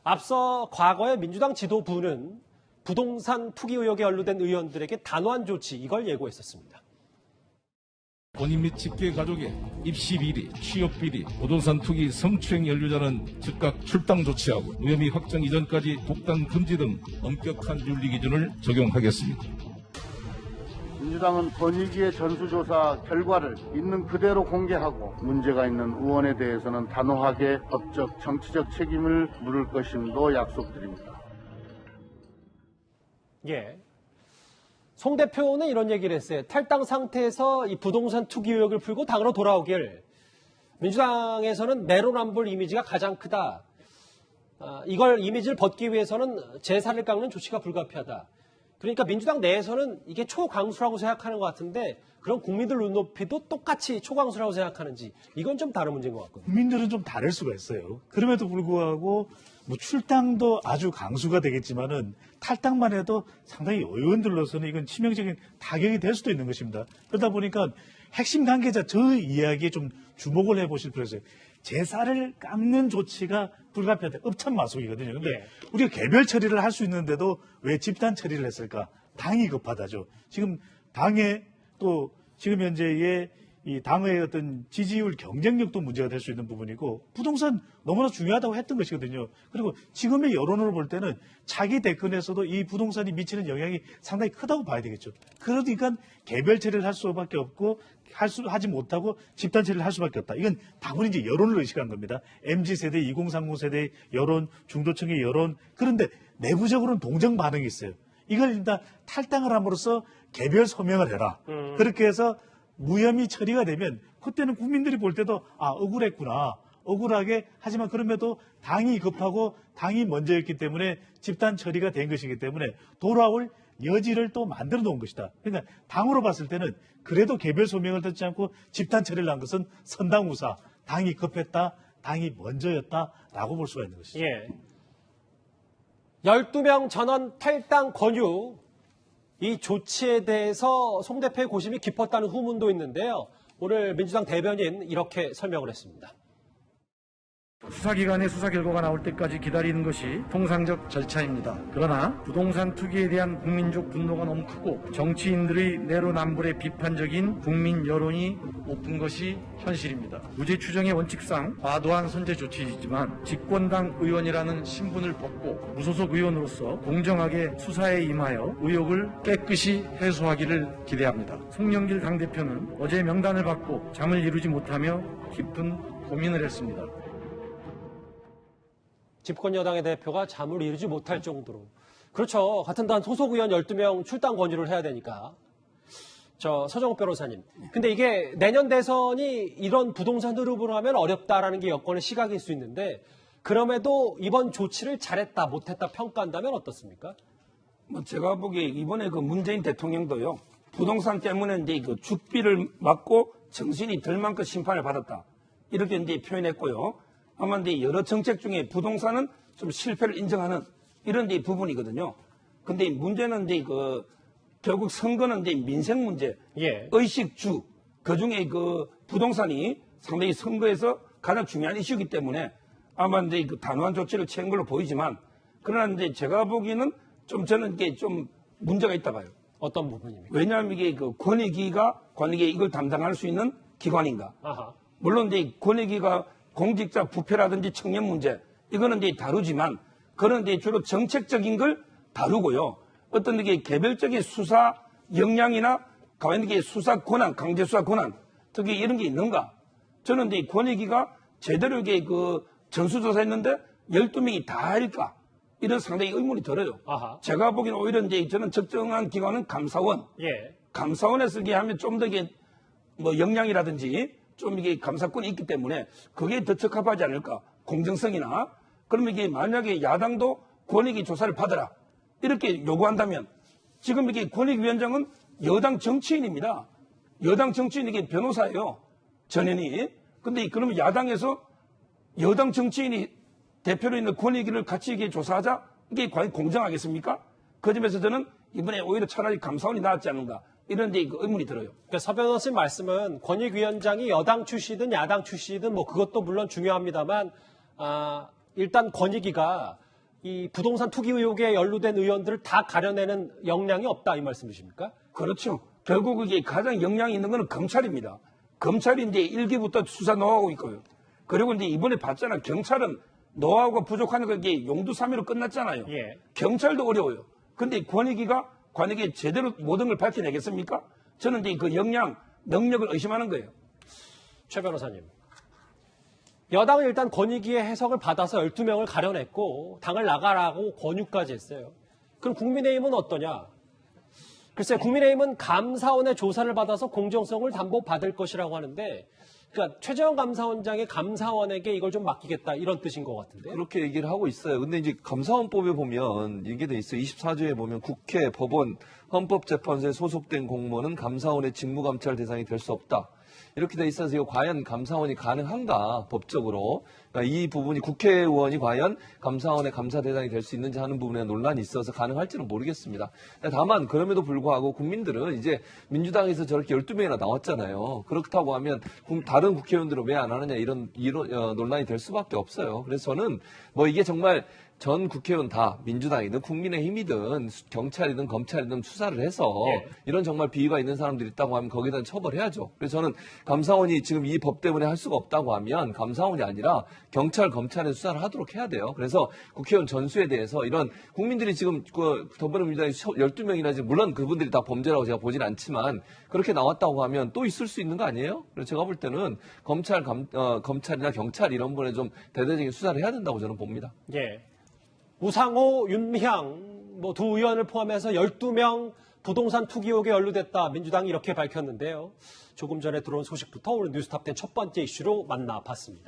앞서 과거에 민주당 지도부는 부동산 투기 의혹에 연루된 의원들에게 단호한 조치, 이걸 예고했었습니다. 본인 및 직계 가족의 입시 비리, 취업 비리, 부동산 투기 성추행 연루자는 즉각 출당 조치하고 무혐의 확정 이전까지 독단 금지 등 엄격한 윤리 기준을 적용하겠습니다. 민주당은 권익위의 전수조사 결과를 있는 그대로 공개하고 문제가 있는 의원에 대해서는 단호하게 법적, 정치적 책임을 물을 것임도 약속드립니다. 예. 송 대표는 이런 얘기를 했어요. 탈당 상태에서 이 부동산 투기 의혹을 풀고 당으로 돌아오길. 민주당에서는 내로남불 이미지가 가장 크다. 이걸 이미지를 벗기 위해서는 제사를 깎는 조치가 불가피하다. 그러니까 민주당 내에서는 이게 초강수라고 생각하는 것 같은데 그런 국민들 눈높이도 똑같이 초강수라고 생각하는지 이건 좀 다른 문제인 것 같거든요. 국민들은 좀 다를 수가 있어요. 그럼에도 불구하고 뭐 출당도 아주 강수가 되겠지만은 탈당만 해도 상당히 의원들로서는 이건 치명적인 타격이 될 수도 있는 것입니다. 그러다 보니까 핵심 관계자 저의 이야기에 좀 주목을 해보실 필요가 있어요. 제사를 깎는 조치가 불가피하다. 읍참마속이거든요. 근데 예. 우리가 개별 처리를 할 수 있는데도 왜 집단 처리를 했을까? 당이 급하다죠. 지금 당에 또 지금 현재의 이 당의 어떤 지지율 경쟁력도 문제가 될 수 있는 부분이고 부동산 너무나 중요하다고 했던 것이거든요. 그리고 지금의 여론으로 볼 때는 차기 대권에서도 이 부동산이 미치는 영향이 상당히 크다고 봐야 되겠죠. 그러니까 개별 처리를 할 수밖에 없고 하지 못하고 집단 처리를 할 수밖에 없다. 이건 다분히 이제 여론을 의식한 겁니다. MZ세대, 2030 세대의 여론, 중도층의 여론. 그런데 내부적으로는 동정 반응이 있어요. 이걸 일단 탈당을 함으로써 개별 소명을 해라. 그렇게 해서 무혐의 처리가 되면 그때는 국민들이 볼 때도 억울했구나. 억울하게 하지만 그럼에도 당이 급하고 당이 먼저였기 때문에 집단 처리가 된 것이기 때문에 돌아올 여지를 또 만들어 놓은 것이다. 그러니까 당으로 봤을 때는 그래도 개별 소명을 듣지 않고 집단 처리를 한 것은 선당우사. 당이 급했다. 당이 먼저였다라고 볼 수가 있는 것이죠. 예. 12명 전원 탈당 권유. 이 조치에 대해서 송 대표의 고심이 깊었다는 후문도 있는데요. 오늘 민주당 대변인 이렇게 설명을 했습니다. 수사기관의 수사 결과가 나올 때까지 기다리는 것이 통상적 절차입니다. 그러나 부동산 투기에 대한 국민적 분노가 너무 크고 정치인들의 내로남불에 비판적인 국민 여론이 높은 것이 현실입니다. 무죄 추정의 원칙상 과도한 선제 조치이지만 집권당 의원이라는 신분을 벗고 무소속 의원으로서 공정하게 수사에 임하여 의혹을 깨끗이 해소하기를 기대합니다. 송영길 당대표는 어제 명단을 받고 잠을 이루지 못하며 깊은 고민을 했습니다. 집권 여당의 대표가 잠을 이루지 못할 정도로. 그렇죠. 같은 당 소속 의원 12명 출당 권유를 해야 되니까. 서정욱 변호사님. 근데 이게 내년 대선이 이런 부동산 흐름으로 하면 어렵다라는 게 여권의 시각일 수 있는데 그럼에도 이번 조치를 잘했다 못했다 평가한다면 어떻습니까? 제가 보기에 이번에 그 문재인 대통령도요. 부동산 때문에 이제 그 죽비를 맞고 정신이 들 만큼 심판을 받았다. 이렇게 이제 표현했고요. 아마 이제 여러 정책 중에 부동산은 좀 실패를 인정하는 이런 데 부분이거든요. 근데 문제는 이제 결국 선거는 이제 민생 문제, 예. 의식주, 그 중에 그 부동산이 상당히 선거에서 가장 중요한 이슈이기 때문에 아마 이제 단호한 조치를 취한 걸로 보이지만 그러나 이제 제가 보기에는 저는 이게 좀 문제가 있다 봐요. 어떤 부분입니까? 왜냐하면 이게 권익위가 이걸 담당할 수 있는 기관인가. 아하. 물론 이제 권익위가 공직자 부패라든지 청년 문제 이거는 이제 다루지만 그런 이제 주로 정책적인 걸 다루고요. 어떤 게 개별적인 수사 역량이나 과연 이게 수사 권한, 강제 수사 권한 특히 이런 게 있는가? 저는 이제 권익위가 제대로 이게 전수조사했는데 12명이 다 할까? 이런 상당히 의문이 들어요. 아하. 제가 보기에는 오히려 이제 저는 적정한 기관은 감사원. 예. 감사원에서 이게 하면 좀 더 이게 역량이라든지 좀 이게 감사권이 있기 때문에 그게 더 적합하지 않을까. 공정성이나. 그러면 이게 만약에 야당도 권익위 조사를 받아라. 이렇게 요구한다면 지금 이게 권익위원장은 여당 정치인입니다. 여당 정치인 이게 변호사예요. 전현희. 근데 그러면 야당에서 여당 정치인이 대표로 있는 권익위를 같이 이게 조사하자? 이게 과연 공정하겠습니까? 그 점에서 저는 이번에 오히려 차라리 감사원이 나았지 않는가. 이런 데 의문이 들어요. 그러니까 서 변호사님 말씀은 권익위원장이 여당 출시든 야당 출시든 뭐 그것도 물론 중요합니다만 일단 권익위가 이 부동산 투기 의혹에 연루된 의원들을 다 가려내는 역량이 없다 이 말씀이십니까? 그렇죠. 결국 이게 가장 역량이 있는 것은 검찰입니다. 검찰이 이제 1기부터 수사 노하고 있고요. 그리고 이제 이번에 봤잖아. 경찰은 노하우가 부족하니까 이게 용두사미로 끝났잖아요. 예. 경찰도 어려워요. 근데 권익위가 관익에 제대로 모든 걸 밝혀내겠습니까? 저는 이제 그 역량, 능력을 의심하는 거예요. 최 변호사님. 여당은 일단 권익위의 해석을 받아서 12명을 가려냈고 당을 나가라고 권유까지 했어요. 그럼 국민의힘은 어떠냐? 글쎄 국민의힘은 감사원의 조사를 받아서 공정성을 담보받을 것이라고 하는데 그러니까 최재형 감사원장이 감사원에게 이걸 좀 맡기겠다 이런 뜻인 것 같은데. 그렇게 얘기를 하고 있어요. 근데 이제 감사원법에 보면 이게 돼 있어요. 24조에 보면 국회, 법원, 헌법재판소에 소속된 공무원은 감사원의 직무감찰 대상이 될 수 없다. 이렇게 돼 있어서 이거 과연 감사원이 가능한가 법적으로 그러니까 이 부분이 국회의원이 과연 감사원의 감사 대상이 될 수 있는지 하는 부분에 논란이 있어서 가능할지는 모르겠습니다. 다만 그럼에도 불구하고 국민들은 이제 민주당에서 저렇게 12명이나 나왔잖아요. 그렇다고 하면 다른 국회의원들은 왜 안 하느냐 이런 논란이 될 수밖에 없어요. 그래서 저는 뭐 이게 정말 전 국회의원 다 민주당이든 국민의힘이든 경찰이든 검찰이든 수사를 해서 이런 정말 비위가 있는 사람들이 있다고 하면 거기에 대한 처벌해야죠. 그래서 저는 감사원이 지금 이 법 때문에 할 수가 없다고 하면 감사원이 아니라 경찰, 검찰에 수사를 하도록 해야 돼요. 그래서 국회의원 전수에 대해서 이런 국민들이 지금 그 더불어민주당이 12명이나 지금 물론 그분들이 다 범죄라고 제가 보진 않지만 그렇게 나왔다고 하면 또 있을 수 있는 거 아니에요? 그래서 제가 볼 때는 검찰이나 경찰 이런 분에 좀 대대적인 수사를 해야 된다고 저는 봅니다. 예. 우상호, 윤미향 뭐 두 의원을 포함해서 12명 부동산 투기 의혹에 연루됐다. 민주당이 이렇게 밝혔는데요. 조금 전에 들어온 소식부터 오늘 뉴스탑10 첫 번째 이슈로 만나봤습니다.